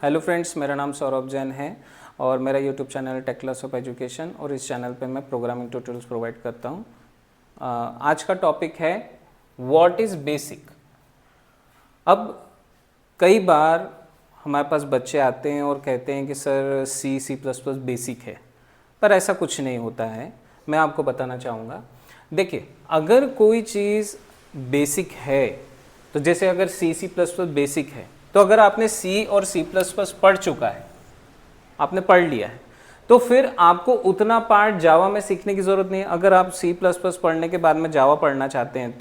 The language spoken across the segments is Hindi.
हेलो फ्रेंड्स, मेरा नाम सौरभ जैन है और मेरा यूट्यूब चैनल है टेक क्लास ऑफ एजुकेशन और इस चैनल पे मैं प्रोग्रामिंग ट्यूटोरियल्स प्रोवाइड करता हूँ। आज का टॉपिक है व्हाट इज़ बेसिक। अब कई बार हमारे पास बच्चे आते हैं और कहते हैं कि सर C++ बेसिक है, पर ऐसा कुछ नहीं होता है। मैं आपको बताना चाहूँगा। देखिए, अगर कोई चीज़ बेसिक है तो जैसे अगर C++ बेसिक है तो अगर आपने C और C++ पढ़ चुका है, आपने पढ़ लिया है, तो फिर आपको उतना पार्ट जावा में सीखने की ज़रूरत नहीं है। अगर आप C++ पढ़ने के बाद में जावा पढ़ना चाहते हैं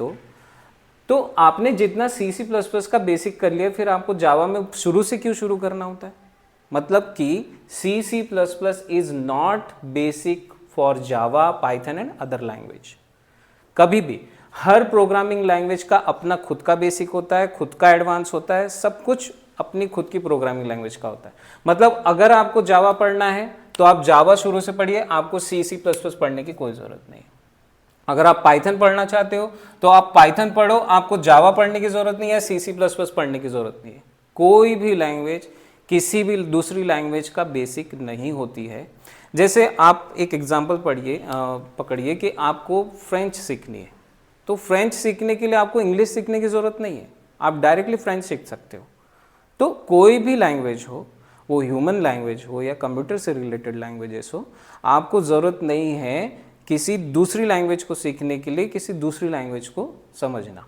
तो आपने जितना C++ का बेसिक कर लिया, फिर आपको जावा में शुरू से क्यों शुरू करना होता है? मतलब कि C++ is not basic for Java, Python and other language. कभी भी हर प्रोग्रामिंग लैंग्वेज का अपना खुद का बेसिक होता है, खुद का एडवांस होता है, सब कुछ अपनी खुद की प्रोग्रामिंग लैंग्वेज का होता है। मतलब अगर आपको जावा पढ़ना है तो आप जावा शुरू से पढ़िए, आपको C++ पढ़ने की कोई ज़रूरत नहीं है। अगर आप पाइथन पढ़ना चाहते हो तो आप पाइथन पढ़ो, आपको जावा पढ़ने की ज़रूरत नहीं है, C++ पढ़ने की ज़रूरत नहीं है। कोई भी लैंग्वेज किसी भी दूसरी लैंग्वेज का बेसिक नहीं होती है। जैसे आप एक एग्जांपल पकड़िए कि आपको फ्रेंच सीखनी है, तो फ्रेंच सीखने के लिए आपको इंग्लिश सीखने की ज़रूरत नहीं है, आप डायरेक्टली फ्रेंच सीख सकते हो। तो कोई भी लैंग्वेज हो, वो ह्यूमन लैंग्वेज हो या कंप्यूटर से रिलेटेड लैंग्वेजेस हो, आपको ज़रूरत नहीं है किसी दूसरी लैंग्वेज को सीखने के लिए किसी दूसरी लैंग्वेज को समझना।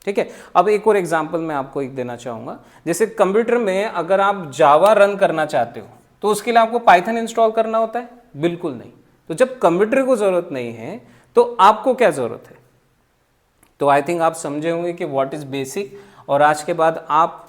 ठीक है। अब एक और एग्जांपल मैं आपको एक देना चाहूँगा। जैसे कंप्यूटर में अगर आप जावा रन करना चाहते हो तो उसके लिए आपको पाइथन इंस्टॉल करना होता है? बिल्कुल नहीं। तो जब कंप्यूटर को ज़रूरत नहीं है तो आपको क्या ज़रूरत है? तो आई थिंक आप समझे होंगे कि व्हाट इज़ बेसिक। और आज के बाद आप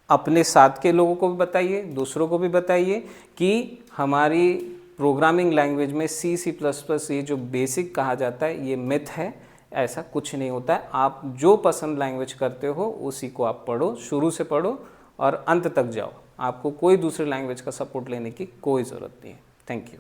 अपने साथ के लोगों को भी बताइए, दूसरों को भी बताइए कि हमारी प्रोग्रामिंग लैंग्वेज में C++ ये जो बेसिक कहा जाता है ये मिथ है। ऐसा कुछ नहीं होता है। आप जो पसंद लैंग्वेज करते हो उसी को आप पढ़ो, शुरू से पढ़ो और अंत तक जाओ। आपको कोई दूसरी लैंग्वेज का सपोर्ट लेने की कोई ज़रूरत नहीं है। Thank you.